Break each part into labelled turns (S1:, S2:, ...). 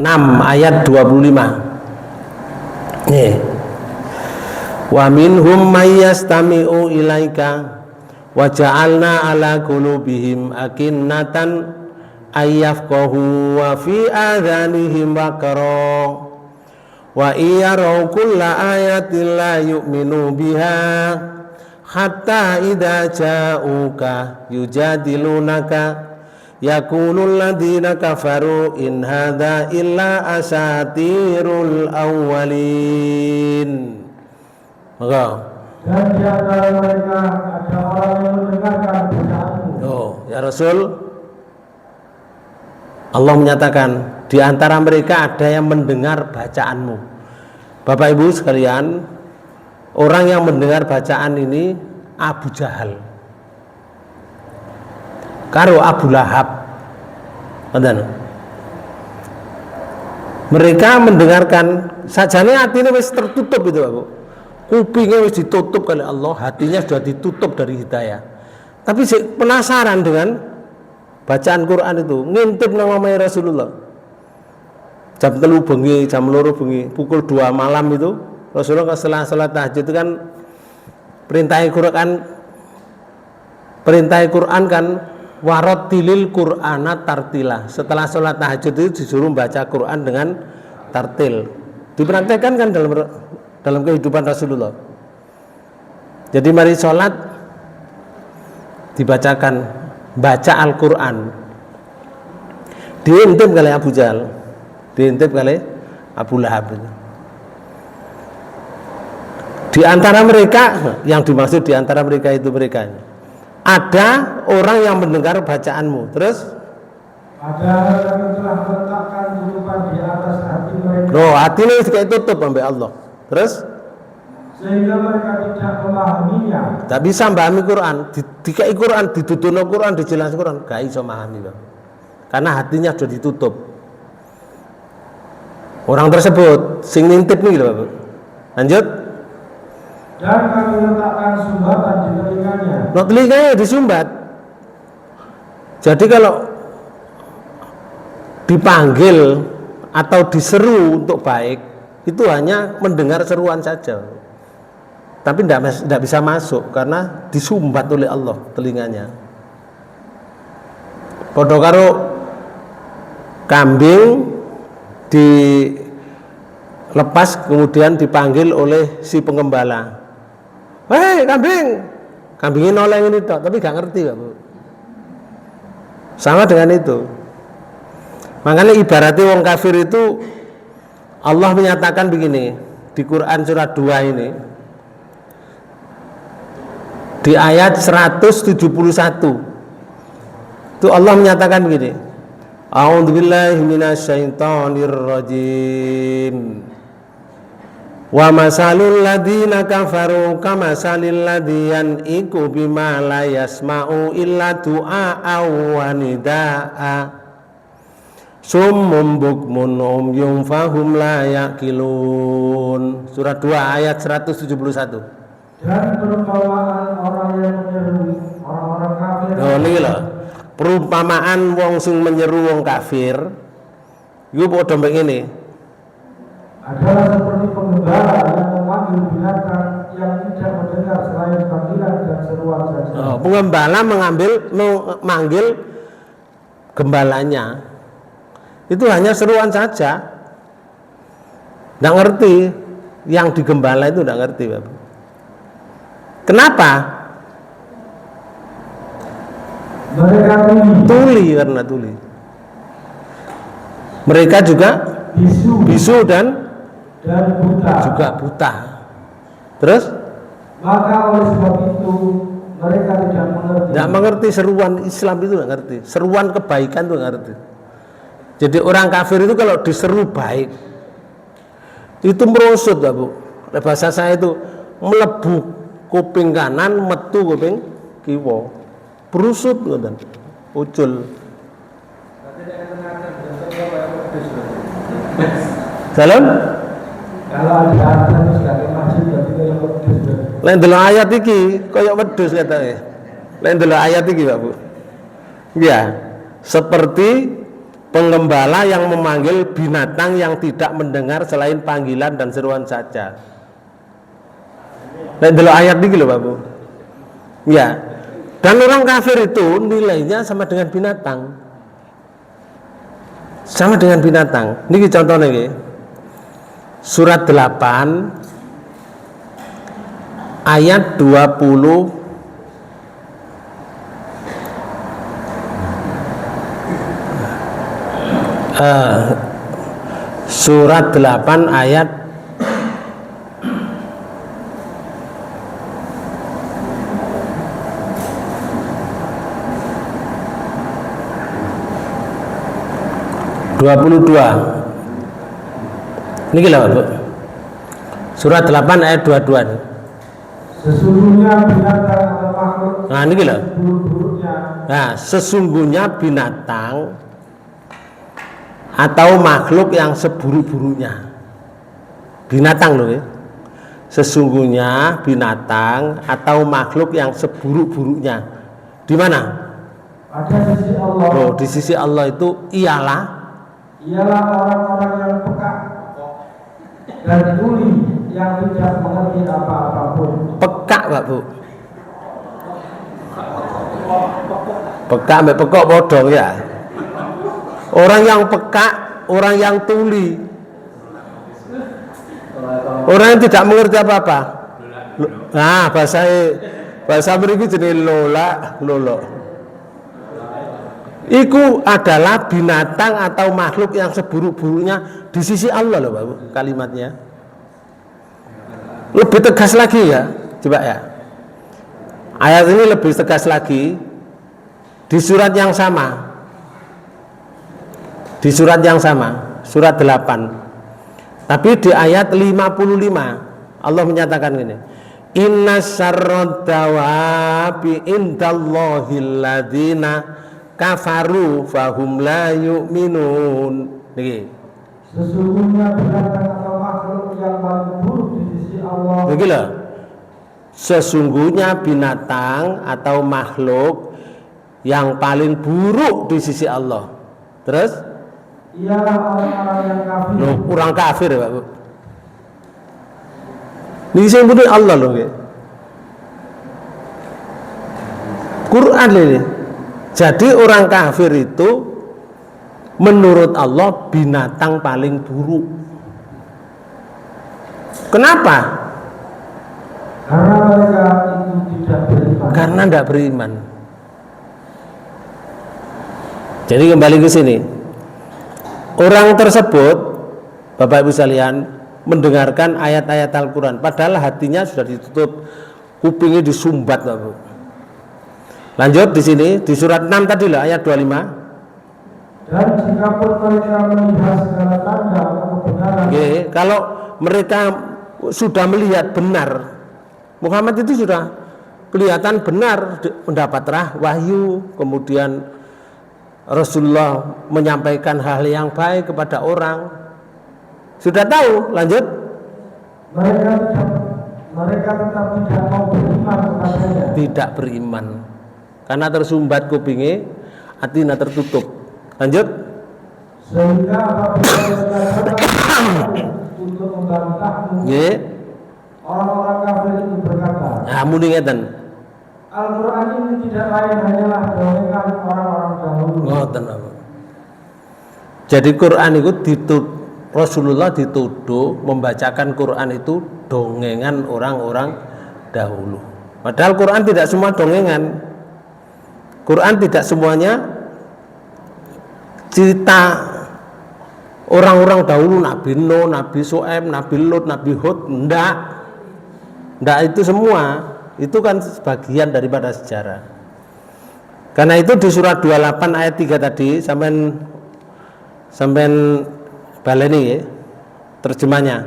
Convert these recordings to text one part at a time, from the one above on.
S1: 6 ayat 25. Nih. Wa minhum may yastami'u ilaika wa ja'alna ala qulubihim akinnatan ayyafqahu wa fi adhanihim waqra wa iyaraw kulla ayatin la yu'minu biha hatta idza ja'uka yujadilunaka yaqulul ladzina kafaru in hadza illa asatirul awwalin. Maka
S2: dan di antara mereka ada orang yang mendengarkan bacaanmu.
S1: Oh, ya Rasul, Allah menyatakan di antara mereka ada yang mendengar bacaanmu. Bapak Ibu sekalian, orang yang mendengar bacaan ini Abu Jahal karo Abu Lahab. Mereka mendengarkan sajane hatinya wis tertutup itu, Bapak. Kupingnya wis ditutup oleh Allah, hatinya sudah ditutup dari hidayah. Tapi penasaran dengan bacaan Quran itu, ngintip nama Rasulullah. Jam 3 bengi, jam 2 bengi, pukul 2 malam itu Rasulullah setelah salat tahajud itu kan perintah Quran kan warattilil Qur'ana tartila. Setelah sholat tahajud itu disuruh baca Quran dengan tartil. Dipraktekkan kan dalam kehidupan Rasulullah. Jadi mari sholat dibacakan, baca Al-Quran. Diintip kali Abu Jahal, diintip kali Abu Lahab. Di antara mereka, yang dimaksud di antara mereka itu mereka ada orang yang mendengar bacaanmu, terus
S2: ada yang telah meletakkan tutupan di atas hati mereka.
S1: Loh, hatinya kayak tutup sampai Allah. Terus
S2: sehingga mereka tidak memahaminya.
S1: tak bisa memahami Quran. Dikai Quran, dituduhno Quran, dijelaskan Quran, gak iso memahami, Bang. Karena hatinya sudah ditutup. Orang tersebut sing nintip nih, Bapak. Lanjut.
S2: Dan kami letakkan sumbatan di telinganya.
S1: No, telinganya disumbat. Jadi kalau dipanggil atau diseru untuk baik, itu hanya mendengar seruan saja. Tapi tidak bisa masuk karena disumbat oleh Allah telinganya. Padha karo kambing dilepas kemudian dipanggil oleh si pengembala. Hei kambing, kambingnya noleng ini toh, tapi gak ngerti Pak Bu. Sama dengan itu. Makanya ibaratnya wong kafir itu Allah menyatakan begini di Quran surat 2 ini di ayat 171 itu Allah menyatakan begini, A'udzubillahi minasyaitonirrajim. Wa masalul ladzina kafaru kamasalil ladzi yan'iqu bima la yasma'u illa du'a wa nidaa summum bukmun umyum fahum la yaqilun. Surat 2 ayat 171.
S2: Dan perumpamaan orang yang menyeru orang-orang kafir.
S1: Oh niki lho. Perumpamaan wong sing menyeru wong kafir iku padha mbek ngene.
S2: Adalah seperti pengembala yang memanggil binatang yang tidak mendengar selain panggilan dan seruan saja.
S1: Oh, pengembala memanggil gembalanya. Itu hanya seruan saja. Tidak ngerti. Yang digembala itu tidak ngerti, Bapak. Kenapa?
S2: Mereka
S1: tuli karena tuli. Mereka juga bisu dan
S2: buta.
S1: Juga buta. Terus?
S2: Maka oleh sebab itu mereka tidak mengerti.
S1: Tidak mengerti seruan Islam itu, tidak ngerti. Seruan kebaikan itu tidak ngerti. Jadi orang kafir itu kalau diseru baik itu merosot, Bu. Bahasa saya itu melebu kuping kanan, metu kuping kiwa. Berusut ngoten. Ucul. Salam?
S2: Kalau ada artinya sebagai masjid berarti kayak wedhus.
S1: Lain delok ayat iki kaya wedhus katanya. Lain delok ayat iki, Pak Bu. Ya, seperti Penggembala yang memanggil binatang yang tidak mendengar selain panggilan dan seruan saja. Nek delok ayat iki lho, Pak Bu. Ya. Dan orang kafir itu nilainya sama dengan binatang. Sama dengan binatang. Niki contohnya niki. Surat 8 ayat 20 surat 8 ayat 22. Niki lho, Bu. Surat 8 ayat 22 nih.
S2: Sesungguhnya binatang atau makhluk
S1: Nah, niki lho.
S2: buruk-buruknya
S1: Nah, sesungguhnya binatang atau makhluk yang seburuk-buruknya. Binatang loh ya. Sesungguhnya binatang atau makhluk yang seburuk-buruknya. Di mana?
S2: pada sisi Allah.
S1: Oh, di sisi Allah itu ialah
S2: Orang-orang yang peka dan tuli yang tidak mengerti apa-apapun.
S1: peka, Pak Bu. Peka ambek pekok bodong ya. Orang yang peka, orang yang tuli, orang yang tidak mengerti apa-apa. Nah, bahasa mriki jenenge lolo. Iku adalah binatang atau makhluk yang seburuk-buruknya di sisi Allah loh, Pak Bu, kalimatnya. Lebih tegas lagi ya, coba ya. Ayat ini lebih tegas lagi di surat yang sama. Di surat yang sama, surat 8. Tapi di ayat 55 Allah menyatakan gini. Inna syarrad dawabi indallahil ladzina kafaru fahum la yu'minun. Niki.
S2: Sesungguhnya binatang atau makhluk yang paling buruk di sisi Allah.
S1: Niki lho. Sesungguhnya binatang atau makhluk yang paling buruk di sisi Allah. Terus
S2: Ialah orang-orang yang kafir.
S1: loh, kurang kafir ya, Pak Bu. Ini sebenarnya Allah loh ya. Quran ini. Jadi orang kafir itu menurut Allah binatang paling buruk. Kenapa?
S2: Karena mereka itu tidak beriman.
S1: Karena tidak beriman. Jadi kembali ke sini. Orang tersebut, Bapak Ibu sekalian, mendengarkan ayat-ayat Al-Quran, padahal hatinya sudah ditutup, kupingnya disumbat, Bapak. Lanjut di sini di surat 6 tadi lah ayat 25.
S2: Dan jika pun mereka melihat segala tanda kebenaran.
S1: Kalau mereka sudah melihat benar, Muhammad itu sudah kelihatan benar mendapat wahyu, kemudian Rasulullah menyampaikan hal yang baik kepada orang. Sudah tahu, lanjut.
S2: Mereka tetap tidak mau beriman kepadanya.
S1: Tidak beriman. Karena tersumbat kupingnya, hatinya tertutup. Lanjut.
S2: Sehingga apabila mereka datang untuk membantahmu, orang-orang kafir itu berkata,
S1: nah, muni ngeten.
S2: Al-Quran ini tidak lain hanyalah dongengan orang-orang dahulu.
S1: Ngoten apa. Jadi Quran itu Rasulullah dituduh membacakan Quran itu dongengan orang-orang dahulu. Padahal Quran tidak semua dongengan. Quran tidak semuanya cerita orang-orang dahulu, Nabi Nuh, Nabi Shu'aib, Nabi Lut, Nabi Hud. Enggak itu semua. Itu kan sebagian daripada sejarah. Karena itu di surat 28 ayat 3 tadi sampai baleni ya, terjemahnya.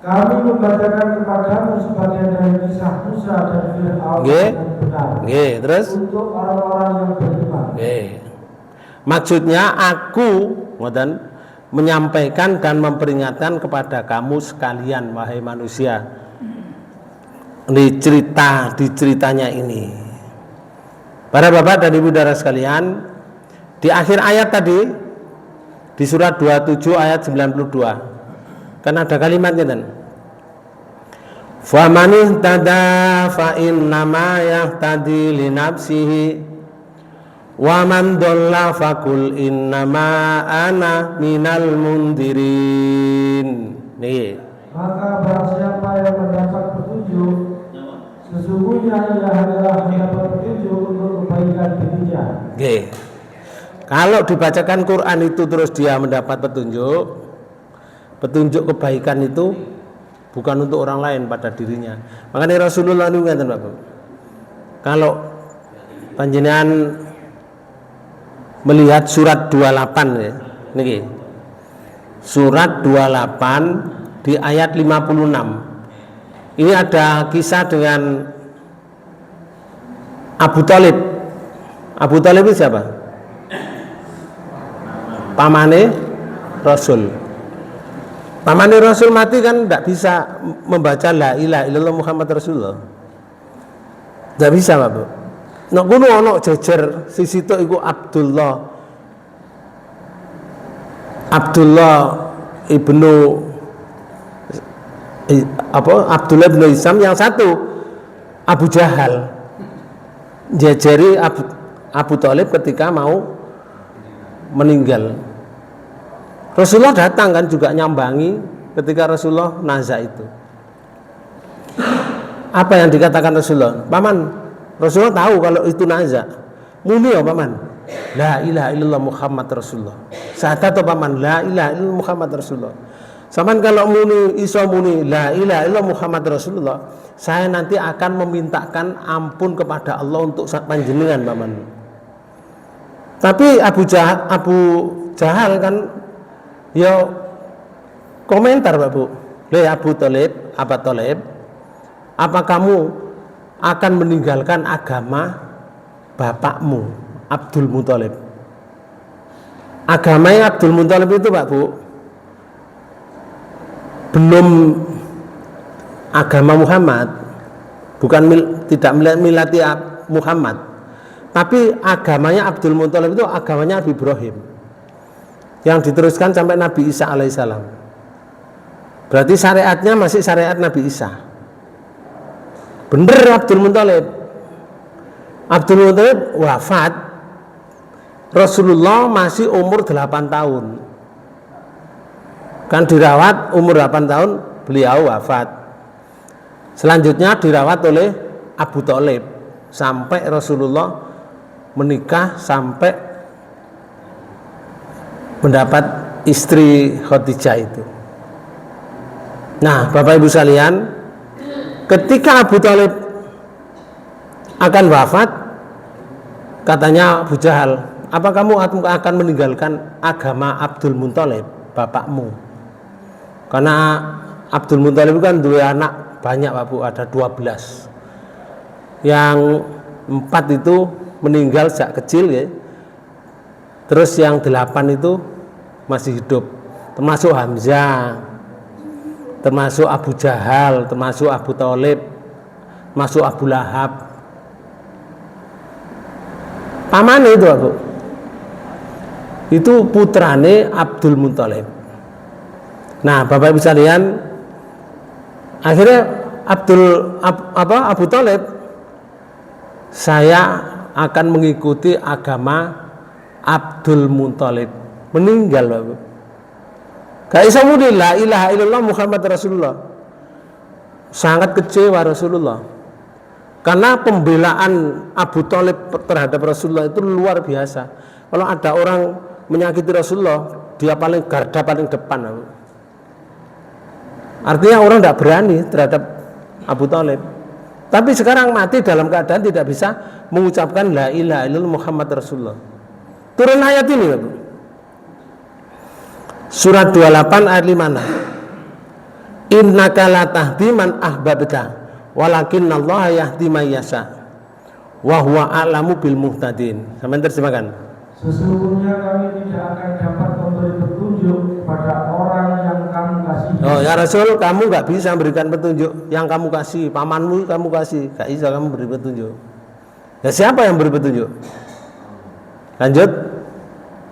S2: Kami membacakan kepadamu sebagian dari kisah Musa dan Fir'aun yang benar.
S1: Terus
S2: untuk orang-orang yang beriman.
S1: Maksudnya aku menyampaikan dan memperingatkan kepada kamu sekalian wahai manusia. Di ceritanya ini, para bapak dan ibu saudara sekalian, di akhir ayat tadi di surat 27 ayat 92. Kan ada kalimatnya kan. Faman ihtada fa innama yahtadi li nafsihi wa man dhalla faqul innama ana minal mundirin. Nih.
S2: Maka barang siapa yang mendapat petunjuk, sesungguhnya ia hanyalah mendapat petunjuk untuk kebaikan dirinya.
S1: Oke. Kalau dibacakan Quran itu terus dia mendapat petunjuk kebaikan itu bukan untuk orang lain, pada dirinya. Makanya Rasulullah itu ngatakan Bapak, kalau panjenengan melihat surat 28 ya, niki. Surat 28 di ayat 56. Ini ada kisah dengan Abu Thalib. Abu Thalib itu siapa? Pamane Rasul. Pamane Rasul mati kan tidak bisa membaca la ilaha illallah Muhammad Rasulullah. Tidak bisa, Bapak. Nek kuno ana jejer sisi tok iku Abdullah ibnu Abdullah bin Hisam, yang satu Abu Jahal. Jejeri Abu Thalib ketika mau meninggal. Rasulullah datang kan juga nyambangi ketika Rasulullah nazak itu. Apa yang dikatakan Rasulullah? Paman, Rasulullah tahu kalau itu nazak. Muni ya paman, la ilaha illallah Muhammad Rasulullah. Saat itu paman, la ilaha illallah Muhammad Rasulullah. Saman kalau muni iso muni la ilaha illallah Muhammad Rasulullah, saya nanti akan memintakan ampun kepada Allah untuk panjenengan paman. Tapi Abu Jahal kan ya komentar Pak Bu, Abu Thalib, apa kamu akan meninggalkan agama bapakmu Abdul Muthalib? Agamanya Abdul Muthalib itu Pak Bu belum agama Muhammad, bukan tidak milati Muhammad, tapi agamanya Abdul Muthalib itu agamanya Nabi Ibrahim yang diteruskan sampai Nabi Isa alaihissalam. Berarti syariatnya masih syariat Nabi Isa. Bener Abdul Muthalib. Abdul Muthalib wafat, Rasulullah masih umur 8 tahun. Kan dirawat umur 8 tahun, beliau wafat. Selanjutnya dirawat oleh Abu Thalib sampai Rasulullah menikah, sampai mendapat istri Khadijah itu. Nah, Bapak Ibu sekalian, ketika Abu Thalib akan wafat, katanya Abu Jahal, apa kamu akan meninggalkan agama Abdul Muthalib, bapakmu? Karena Abdul Muthalib kan dua anak banyak Pak Bu, ada 12. Yang 4 itu meninggal sejak kecil ya. Terus yang 8 itu masih hidup, termasuk Hamzah, termasuk Abu Jahal, termasuk Abu Thalib, termasuk Abu Lahab. Pamane itu Abu, itu putrane Abdul Muthalib. Nah, Bapak Ibu sekalian, akhirnya Abu Thalib, saya akan mengikuti agama Abdul Muthalib, meninggal Bapak. Gak bisa mudi la ilaha illallah Muhammad Rasulullah. Sangat kecewa Rasulullah, karena pembelaan Abu Thalib terhadap Rasulullah itu luar biasa. Kalau ada orang menyakiti Rasulullah, dia paling garda, paling depan Bapak. Artinya orang tidak berani terhadap Abu Thalib. Tapi sekarang mati dalam keadaan tidak bisa mengucapkan la ilaha illallah Muhammad Rasulullah. Turun ayat ini Bapak. Surat 28 ayat 5. Innaka la tahdi man ahbabta walakinallaha yahdi may yasha wa huwa a'lamu bil muhtadin. Sampai terjemahkan.
S2: Sesungguhnya kami tidak akan dapat memberi petunjuk pada orang yang kamu kasih.
S1: Oh ya Rasul, kamu nggak bisa memberikan petunjuk yang kamu kasih, pamanmu kamu kasih, nggak bisa kamu beri petunjuk. Ya siapa yang beri petunjuk? Lanjut.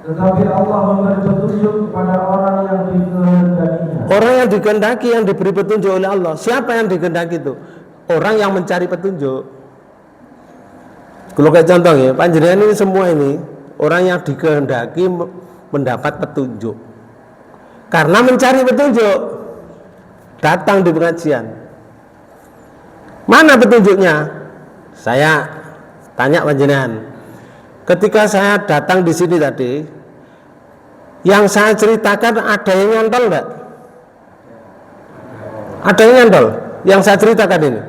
S2: Tetapi Allah memberi petunjuk kepada orang yang dikehendakinya.
S1: Orang yang dikehendaki yang diberi petunjuk oleh Allah. Siapa yang dikehendaki itu? Orang yang mencari petunjuk. Kalau kayak contoh ya, panjenengan ini semua ini orang yang dikehendaki mendapat petunjuk. Karena mencari petunjuk, datang di pengajian. Mana petunjuknya? Saya tanya panjenengan. Ketika saya datang di sini tadi, yang saya ceritakan ada yang nyantol enggak? Ada yang nyantol? Yang saya ceritakan ini?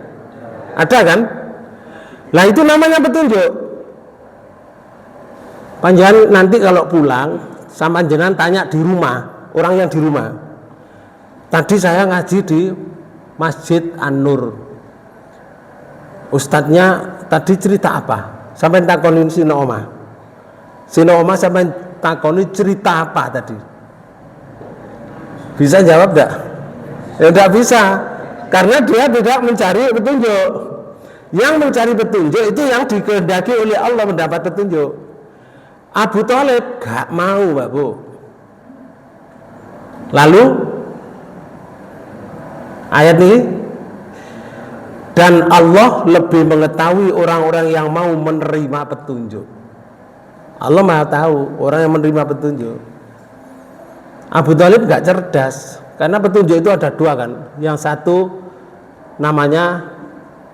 S1: Ada kan? Lah itu namanya petunjuk. Panjenengan nanti kalau pulang, sama panjenengan tanya di rumah, orang yang di rumah. Tadi saya ngaji di Masjid An-Nur. Ustadznya tadi cerita apa? Sampai takonin Sino Oma. Sino Oma sampai takoni cerita apa tadi? Bisa jawab enggak? Ya enggak bisa. Karena dia tidak mencari petunjuk. Yang mencari petunjuk itu yang dikehendaki oleh Allah mendapat petunjuk. Abu Thalib gak mau, Pak Bu. Lalu ayat ini, dan Allah lebih mengetahui orang-orang yang mau menerima petunjuk. Allah Maha tahu orang yang menerima petunjuk. Abu Thalib gak cerdas, karena petunjuk itu ada dua kan. Yang satu namanya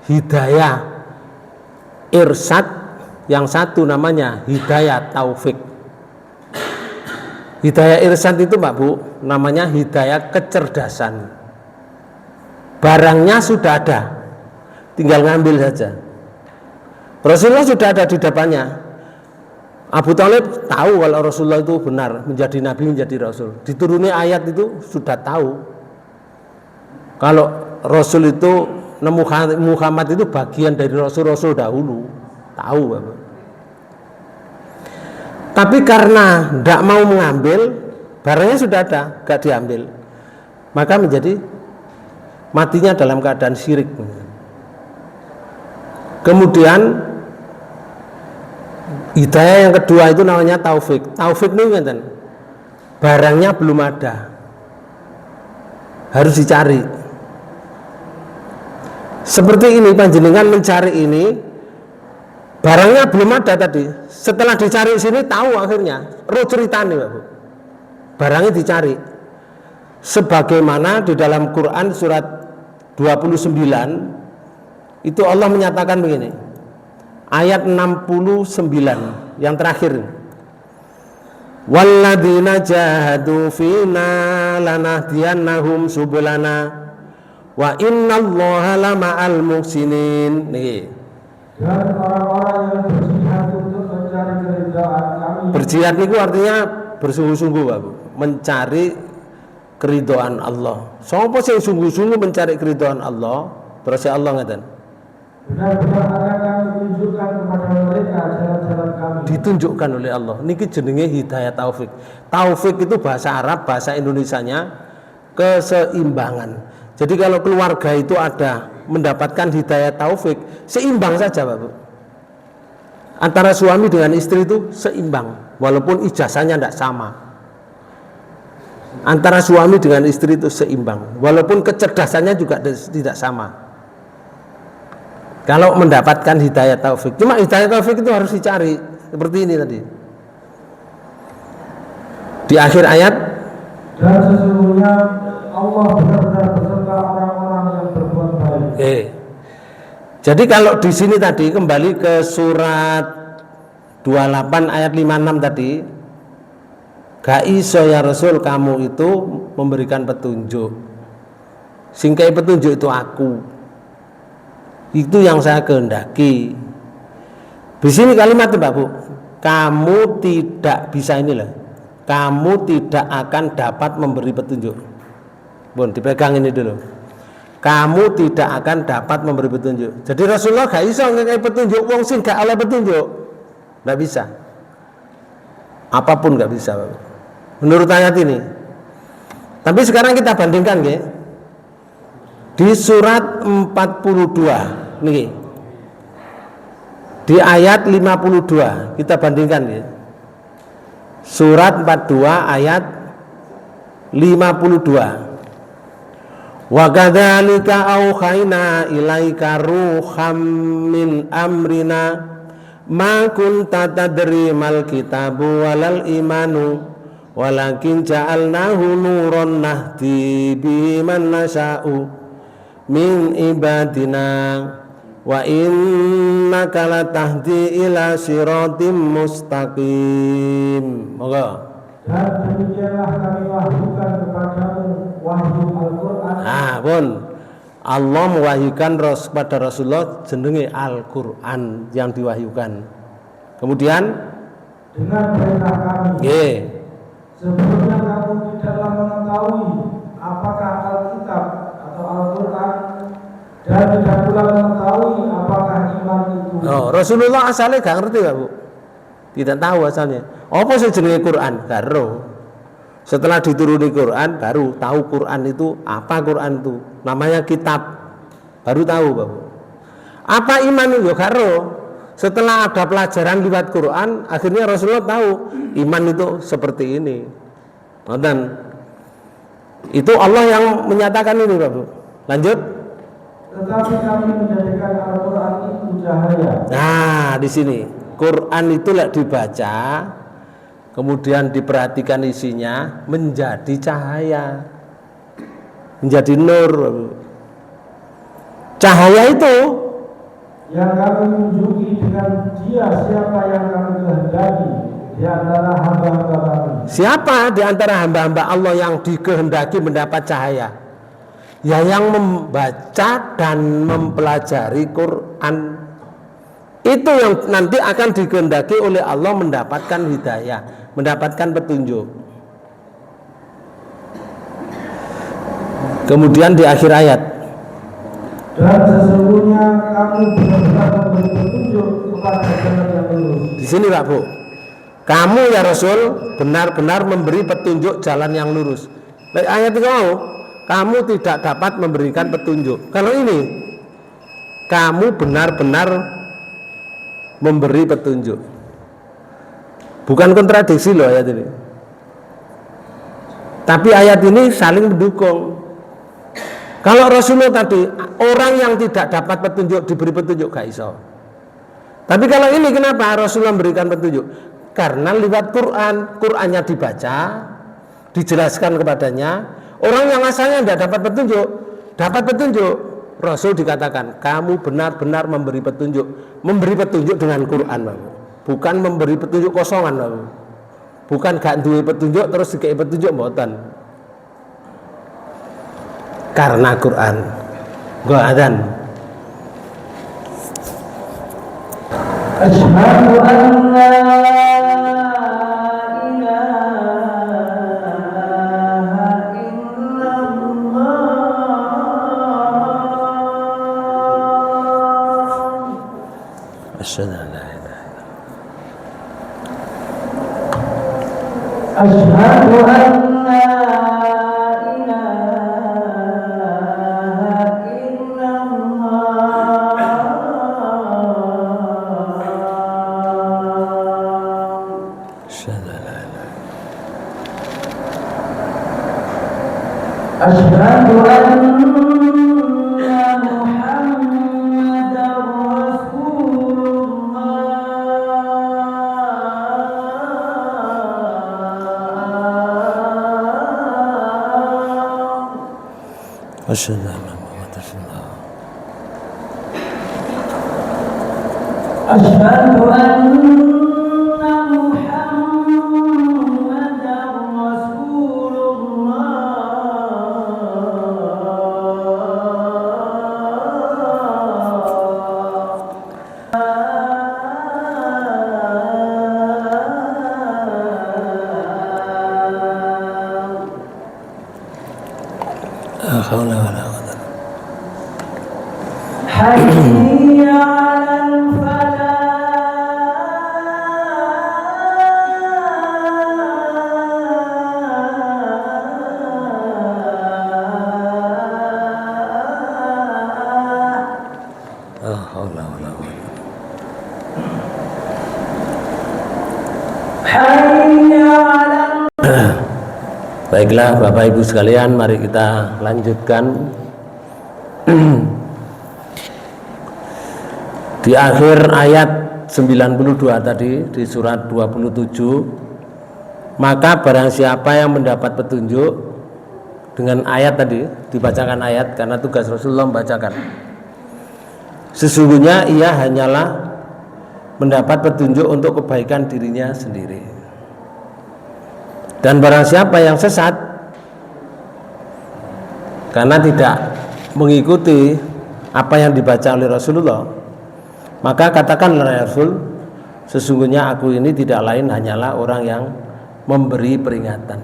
S1: hidayah irsyad, yang satu namanya hidayah taufik. Hidayah irsyad itu Pak Bu, namanya hidayah kecerdasan. Barangnya sudah ada, tinggal ngambil saja. Rasulullah sudah ada di depannya. Abu Thalib tahu kalau Rasulullah itu benar, menjadi nabi, menjadi rasul. Dituruni ayat itu sudah tahu kalau Rasul itu, Muhammad itu bagian dari Rasul-Rasul dahulu, tahu Bapak. Tapi karena tidak mau mengambil, barangnya sudah ada, gak diambil, maka menjadi matinya dalam keadaan syirik. Kemudian hidayah yang kedua itu namanya taufik. Taufik itu kan barangnya belum ada, harus dicari. Seperti ini, panjenengan mencari ini, barangnya belum ada tadi. Setelah dicari sini tahu akhirnya, roh ceritanya Bapak. Barangnya dicari. Sebagaimana di dalam Quran surat 29 itu Allah menyatakan begini. Ayat 69 yang terakhir. Walladzina jahadu fina lanahdiyannahum subulana wa innallaha lama'al muhsinin. Niki.
S2: Dan orang-orang yang berjihad untuk mencari keridhaan kami.
S1: Berjihad niku artinya bersungguh-sungguh, Bapak, mencari keridhaan Allah. Sapa sing sungguh-sungguh mencari keridhaan Allah, terus Allah ngaten.
S2: Benar-benar akan kami tunjukkan kepada mereka jalan-jalan kami.
S1: Ditunjukkan oleh Allah. Niki jenenge hidayah taufik. Taufik itu bahasa Arab, bahasa Indonesianya keseimbangan. Jadi kalau keluarga itu ada mendapatkan hidayah taufik, seimbang saja Bapak. Antara suami dengan istri itu seimbang, walaupun ijazahnya tidak sama. Antara suami dengan istri itu seimbang, walaupun kecerdasannya juga tidak sama. Kalau mendapatkan hidayah taufik, cuma hidayah taufik itu harus dicari, seperti ini tadi. Di akhir ayat,
S2: dan sesungguhnya Allah benar-benar beserta orang-orang yang berbuat baik.
S1: Jadi kalau di sini tadi kembali ke surat 28 ayat 56 tadi, gak iso ya Rasul kamu itu memberikan petunjuk. Singkai petunjuk itu aku. Itu yang saya kehendaki. Di sini kalimatnya Pak Bu, kamu tidak bisa inilah. Kamu tidak akan dapat memberi petunjuk. Bon, dipegang ini dulu. Kamu tidak akan dapat memberi petunjuk. Jadi Rasulullah gak bisa ngasih petunjuk wong sing gak oleh petunjuk. Gak bisa. Apapun gak bisa, Bapak. Menurut ayat ini. Tapi sekarang kita bandingkan ya. Di surat 42 nih. Di ayat 52 kita bandingkan ya. Surat 42 ayat 52. Wa kadzalika auhayna ilaika ruham min amrina ma kunta tadri mal kitabu walal imanu walakin ja'alnahu nuron nahdi biman nasya'u min ibadina wa innaka latahdi ila siratim mustaqim. Moga.
S2: Dan demikianlah kami wahyukan kepadamu wahyu Al-Quran.
S1: Pun Allah mewahyukan kepada Rasulullah jenenge Al-Quran yang diwahyukan. Kemudian
S2: dengan perintah kami. Sebelumnya kamu tidaklah mengetahui apakah Alkitab atau Al-Quran dan tidak pula mengetahui apakah iman itu.
S1: Rasulullah asalnya gak ngerti gak Bu? Tidak tahu asalnya. Apa sih jenenge Quran? Karo. Setelah dituruni Quran baru tahu Quran itu apa. Quran itu namanya kitab. Baru tahu Pak. Apa iman itu? Karo. Setelah ada pelajaran lewat Quran, akhirnya Rasulullah tahu iman itu seperti ini. Dan itu Allah yang menyatakan ini Pak. Lanjut.
S2: Tetapi kami menjadikan Al-Quran itu cahaya.
S1: Nah, di sini Quran itu dibaca, kemudian diperhatikan isinya, menjadi cahaya, menjadi nur. Cahaya itu
S2: yang kami tunjuki dengan dia siapa yang kami kehendaki di antara hamba-hamba kami.
S1: Siapa di antara hamba-hamba Allah yang dikehendaki mendapat cahaya? Ya yang membaca dan mempelajari Quran. Itu yang nanti akan dikehendaki oleh Allah mendapatkan hidayah, mendapatkan petunjuk. Kemudian di akhir ayat,
S2: dan sesungguhnya kamu benar-benar memberi petunjuk kepada jalan yang lurus.
S1: Di sini Pak Bu, kamu ya Rasul benar-benar memberi petunjuk jalan yang lurus. Ayat itu kamu tidak dapat memberikan petunjuk. Kalau ini, kamu benar-benar memberi petunjuk. Bukan kontradiksi loh ayat ini. Tapi ayat ini saling mendukung. Kalau Rasulullah tadi orang yang tidak dapat petunjuk diberi petunjuk gak iso. Tapi kalau ini kenapa Rasulullah memberikan petunjuk? Karena lewat Quran, Qurannya dibaca, dijelaskan kepadanya. Orang yang asalnya tidak dapat petunjuk, dapat petunjuk. Rasul dikatakan kamu benar-benar memberi petunjuk dengan Quran, bukan memberi petunjuk kosongan, bukan gak duwe petunjuk terus dikei petunjuk mboten. Karena Quran. Go adzan.
S2: Asyhadu an la
S1: Asyhadu an la ilaha illallah.
S2: Asyhadu an la Asyhadu anna Muhammadar Rasulullah.
S1: Asyhadu anna Muhammadar Rasulullah.
S2: Asyhadu anna Hayya 'alal falah. Hayya
S1: Baiklah Bapak Ibu sekalian, mari kita lanjutkan. Di akhir ayat 92 tadi di surat 27, maka barang siapa yang mendapat petunjuk dengan ayat tadi, dibacakan ayat karena tugas Rasulullah membacakan. Sesungguhnya ia hanyalah mendapat petunjuk untuk kebaikan dirinya sendiri. Dan barang siapa yang sesat karena tidak mengikuti apa yang dibaca oleh Rasulullah, maka katakanlah Rasul, sesungguhnya aku ini tidak lain hanyalah orang yang memberi peringatan.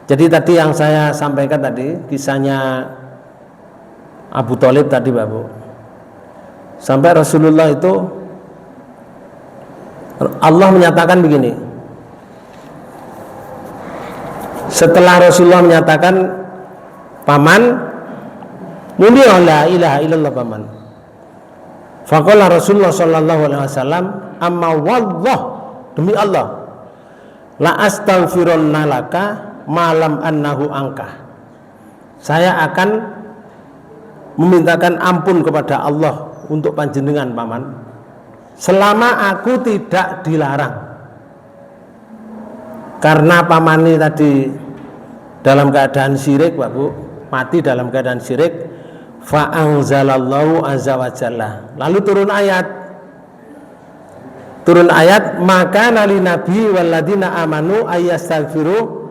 S1: Jadi tadi yang saya sampaikan tadi, kisahnya Abu Thalib tadi Bapak, sampai Rasulullah itu Allah menyatakan begini. Setelah Rasulullah menyatakan paman muni la ilaha illallah paman, faqala Rasulullah sallallahu alaihi wasallam, amma wallah, demi Allah, la astaghfirunna laka malam annahu angkah, saya akan memintakan ampun kepada Allah untuk panjenengan paman selama aku tidak dilarang. Karena paman ini tadi dalam keadaan syirik Pak Bu, mati dalam keadaan syirik, fa anzalallahu azza wa jalla, lalu turun ayat maka nali nabi waladina amanu ayastaghfiru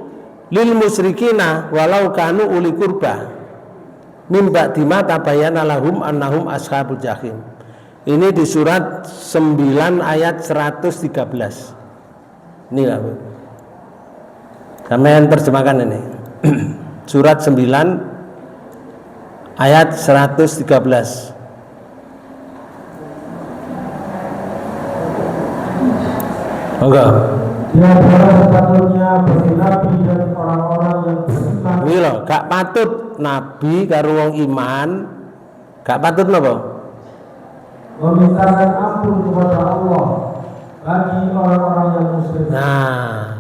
S1: lil musyrikina walau kanu uli qurba mim ba'di ma tabayyana lahum annahum ashabul jahim. Ini di surat 9 ayat 113. Ini Pak Bu, kami terjemahkan ini. Surat 9 ayat 113. Enggak.
S2: Dia adalah sepatutnya bagi nabi dan orang-orang yang beriman.
S1: Wih loh, gak patut nabi karo wong iman, gak patut napa?
S2: Memintakan ampun kepada Allah bagi orang-orang yang musyrik.
S1: Nah,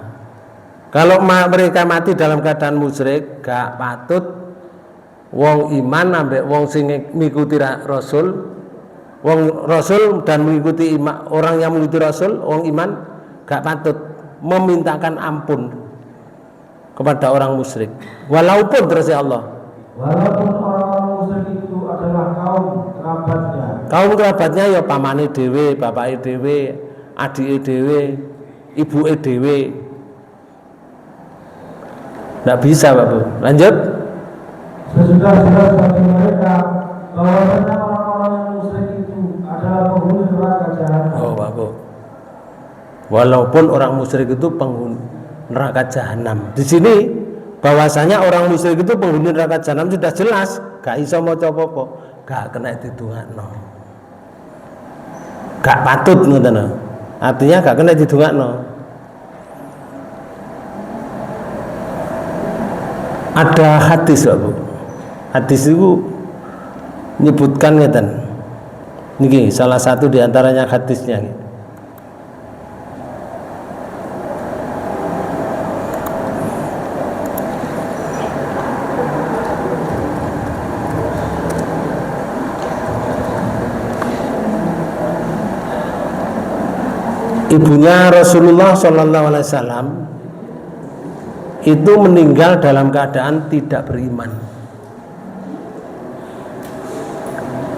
S1: kalau mereka mati dalam keadaan musyrik, gak patut wong iman ambek wong sing ngikuti Rasul, wong Rasul dan mengikuti orang yang mengikuti Rasul, wong iman, gak patut memintakan ampun kepada orang musyrik. Walaupun terus ya Allah,
S2: walaupun orang-orang musyrik itu adalah kaum kerabatnya.
S1: Kaum kerabatnya ya pamane dhewe, bapake dhewe, adike dhewe, ibuke dhewe. Tidak bisa Pak Bu. Lanjut.
S2: Sesudah jelas bagi mereka bahwasanya orang-orang yang musyrik itu adalah penghuni neraka jahanam.
S1: Oh Pak Bu. Walaupun orang musyrik itu penghuni neraka jahanam. Di sini bahwasanya orang musyrik itu penghuni neraka jahanam sudah jelas, gak iso maca apa-apa, gak kena didongakno. Gak patut ngoten. Artinya gak kena didongakno. Ada hadis Pak Bu. Hadis itu menyebutkan ngeten. Niki salah satu di antaranya hadisnya. Ibunya Rasulullah Shallallahu Alaihi Wasallam itu meninggal dalam keadaan tidak beriman.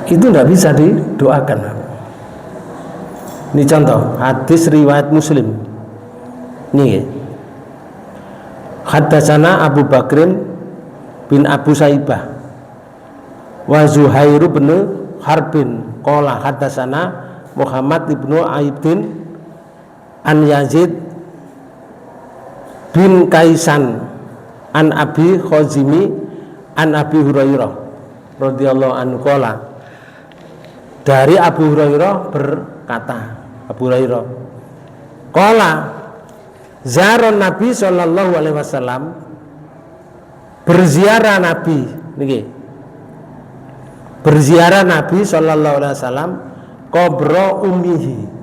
S1: Itu tidak bisa didoakan. Ini contoh hadis riwayat Muslim. Nih, haddatsana Abu Bakrin bin Abu Saibah wa Zuhair bin Harbin qala haddatsana Muhammad ibnu Aibin an Yazid bin Kaisan an Abi Khazimi an Abi Hurairah radhiyallahu anhu qala, dari Abu Hurairah berkata, Abu Hurairah qala zaron Nabi sallallahu alaihi wasallam, berziarah Nabi niki, berziarah Nabi sallallahu alaihi wasallam qabra ummihi,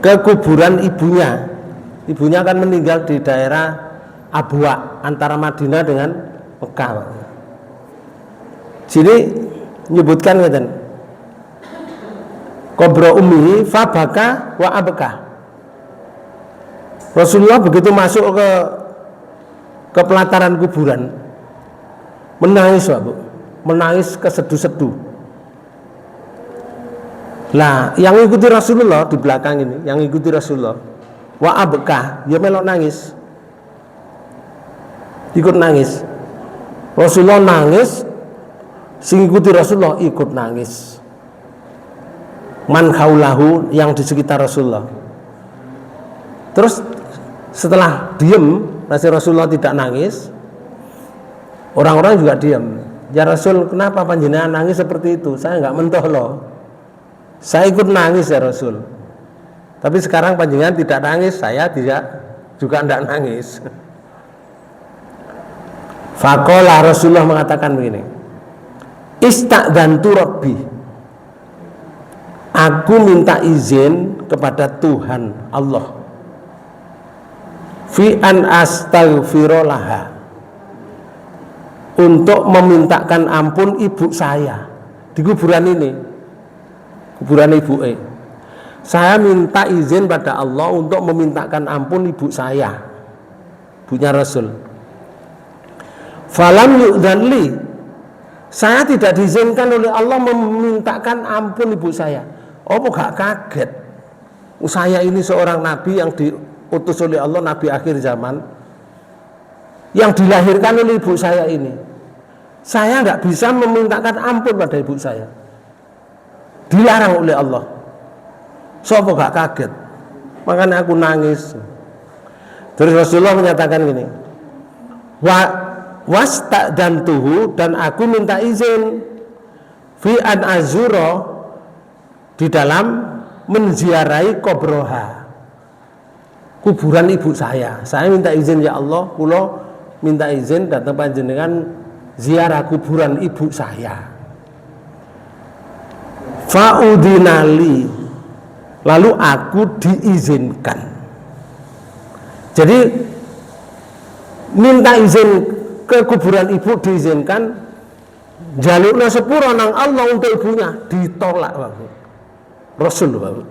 S1: ke kuburan ibunya. Ibunya kan meninggal di daerah Abwa antara Madinah dengan Mekah. Sini menyebutkan ngeten. Qabra ummihi fabaka wa abka. Rasulullah begitu masuk ke pelataran kuburan, menangis, Bu. Menangis kesedu-sedu. Lah, yang ikuti Rasulullah di belakang ini, yang ikuti Rasulullah, wa abka, ya melok nangis. Ikut nangis. Rasulullah nangis, sing ikuti Rasulullah ikut nangis. Man khaulahu, yang di sekitar Rasulullah. Terus setelah diem, Rasulullah tidak nangis, orang-orang juga diem. Ya Rasul, kenapa panjenengan nangis seperti itu? Saya nggak mentoh loh. Saya ikut nangis ya Rasul. Tapi sekarang panjenengan tidak nangis, saya juga tidak nangis. Faqala, Rasulullah mengatakan begini. Ista'dzantu Rabbi. Aku minta izin kepada Tuhan Allah. Fi an astaghfirolaha, untuk memintakan ampun ibu saya di kuburan ini, kuburan ibu saya minta izin pada Allah untuk memintakan ampun ibu saya, ibunya Rasul. Falam yu'dzanli, saya tidak diizinkan oleh Allah memintakan ampun ibu saya. Oh, gak kaget, saya ini seorang nabi yang diutus oleh Allah, nabi akhir zaman, yang dilahirkan oleh ibu saya ini. Saya nggak bisa memintakan ampun pada ibu saya, dilarang oleh Allah. Sopo gak kaget, makanya aku nangis. Terus Rasulullah menyatakan gini, wasta'dzantuhu, dan aku minta izin fi an azura, di dalam menziarahi kubroha, kuburan ibu saya. Saya minta izin, ya Allah, kula minta izin datang panjenengan ziarah kuburan ibu saya. Fa'udinali, lalu aku diizinkan. Jadi minta izin ke kuburan ibu diizinkan, jalukna sepura nang Allah untuk ibunya ditolak, Bapak. Rasul, Bapak.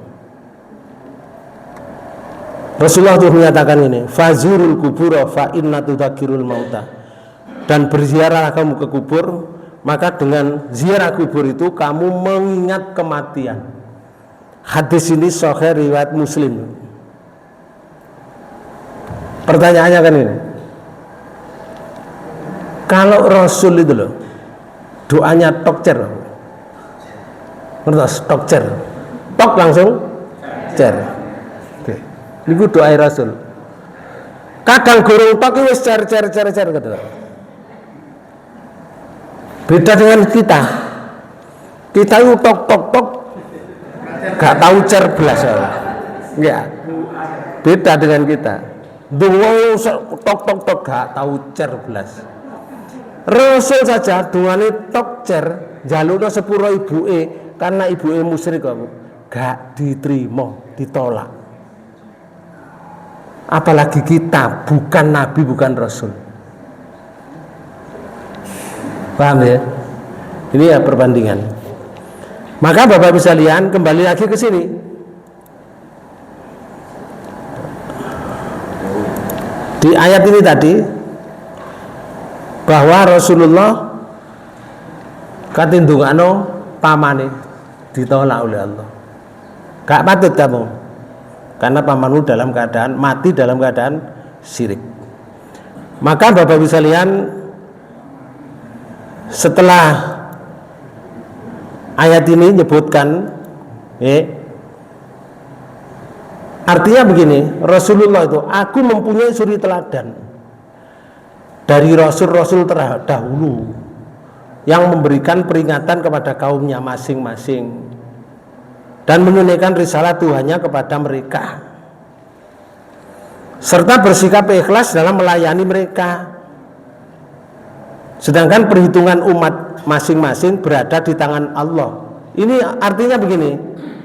S1: Rasulullah itu menyatakan ini, fazurul kubura fa inna tudzakirul mauta, dan berziarah kamu ke kubur, maka dengan ziarah kubur itu kamu mengingat kematian. Hadis ini sahih riwayat Muslim. Pertanyaannya kan ini, kalau Rasul itu loh doanya tokcer, ngertos tokcer, tok langsung cer. Niku doa Rasul. Kadang gorong tok iki wis cer gitu. Beda dengan kita. Kita itu tok gak tahu cer belas ya. Enggak. Beda dengan kita. Dongo tok gak tahu cer belas. Rasul saja dungane tok cer, jalukna sepuro ibuke karena ibuke musyrik kok. Gak diterima, ditolak. Apalagi kita bukan nabi, bukan rasul. Paham ya? Ini ya perbandingan. Maka Bapak bisa lihat, kembali lagi ke sini. Di ayat ini tadi bahwa Rasulullah katindungano pamane ditolak oleh Allah. Gak patut kamu, karena pamanmu dalam keadaan mati dalam keadaan syirik. Maka Bapak bisa lihat setelah ayat ini menyebutkan artinya begini, Rasulullah itu, aku mempunyai suri teladan dari rasul-rasul terdahulu yang memberikan peringatan kepada kaumnya masing-masing dan menunaikan risalah Tuhannya kepada mereka, serta bersikap ikhlas dalam melayani mereka. Sedangkan perhitungan umat masing-masing berada di tangan Allah. Ini artinya begini,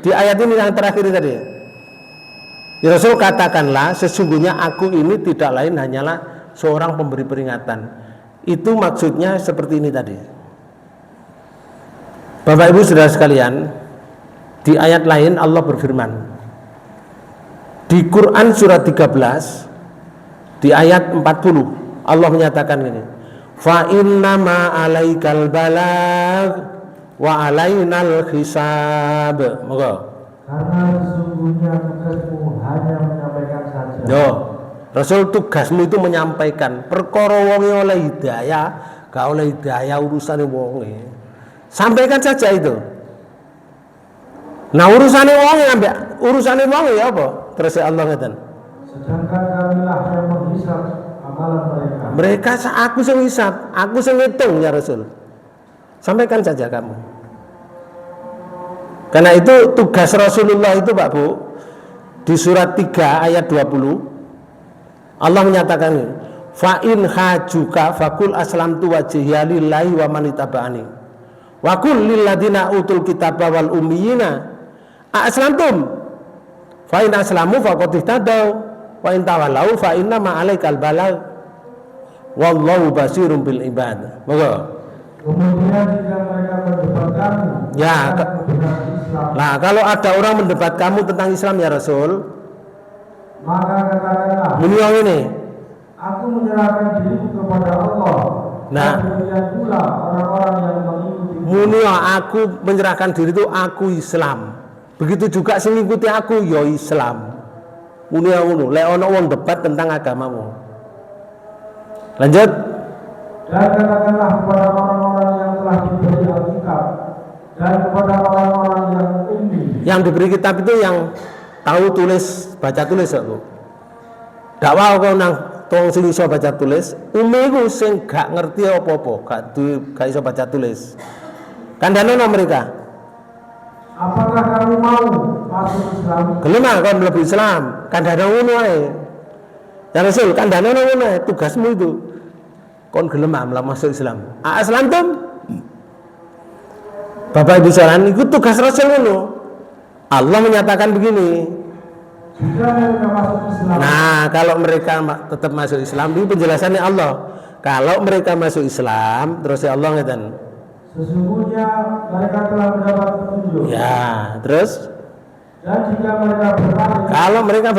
S1: di ayat ini yang terakhir tadi, ya Rasul katakanlah, sesungguhnya aku ini tidak lain hanyalah seorang pemberi peringatan. Itu maksudnya seperti ini tadi. Bapak Ibu Saudara sekalian, di ayat lain Allah berfirman. Di Quran surat 13 di ayat 40 Allah menyatakan ini. Fa innama 'alaikal balagh wa 'alainal hisab. Moga.
S2: Karena sesungguhnya tugasmu hanya menyampaikan saja.
S1: Yo, Rasul tugasmu itu menyampaikan. Perkara wonge oleh hidayah, gak oleh hidayah urusane wonge. Sampaikan saja itu. Nah urusane wonge ambek urusane wonge ya apa? Terus Allah ngeten.
S2: Sedangkan kamilah yang menghisab amalan mereka.
S1: Mereka aku sing hisab, aku sing ngitung ya Rasul. Sampaikan saja kamu. Karena itu tugas Rasulullah itu Pak Bu. Di surat 3 ayat 20 Allah menyatakan ini, fa in hajuka faqul aslamtu wajhiya lillahi wa man ittaba'ani. Wa qul lil ladina utul kitaba wal ummiyina aslamtum. Fa in aslamu faqad ihtadaw wa in tawallaw fa inna ma 'alaikal balagh wallahu basirun bil ibad. Moga.
S2: Kemudian jika mereka mendebat kamu,
S1: Ya, nah kalau ada orang mendebat kamu tentang Islam ya Rasul,
S2: maka katakanlah,
S1: beliau ini,
S2: aku menyerahkan diriku kepada Allah.
S1: Nah,
S2: dan demikian pula orang-orang yang mengikuti.
S1: Munio aku menyerahkan diri itu aku Islam. Begitu juga sing ngikuti aku ya Islam. Munio ngono, lek ana wong debat tentang agamamu. Lanjut.
S2: Dan katakanlah kepada orang-orang yang telah diberi Alkitab dan kepada orang-orang yang ummi.
S1: Yang diberi kitab itu yang tahu tulis baca tulis aku. Dakwah kau nang tong sing iso baca tulis, ummi ku sing gak ngerti apa-apa, gak iso baca tulis. Kandhane mereka.
S2: Apakah kamu mau masuk Islam?
S1: Gelem kon mlebu Islam, kandhane ngono ae. Ya Rasul, kandhane ngono ae, tugasmu itu. Kon gelem masuk Islam. Aslamtum? Bapak Ibu sekalian, itu tugas Rasul ngono. Allah menyatakan begini.
S2: Jika mereka masuk Islam.
S1: Nah, kalau mereka tetap masuk Islam, ini penjelasannya Allah. Kalau mereka masuk Islam, terus ya Allah ngeten.
S2: Sesungguhnya mereka telah mendapat petunjuk.
S1: Ya, terus
S2: Dan jika mereka berpaling,
S1: kalau mereka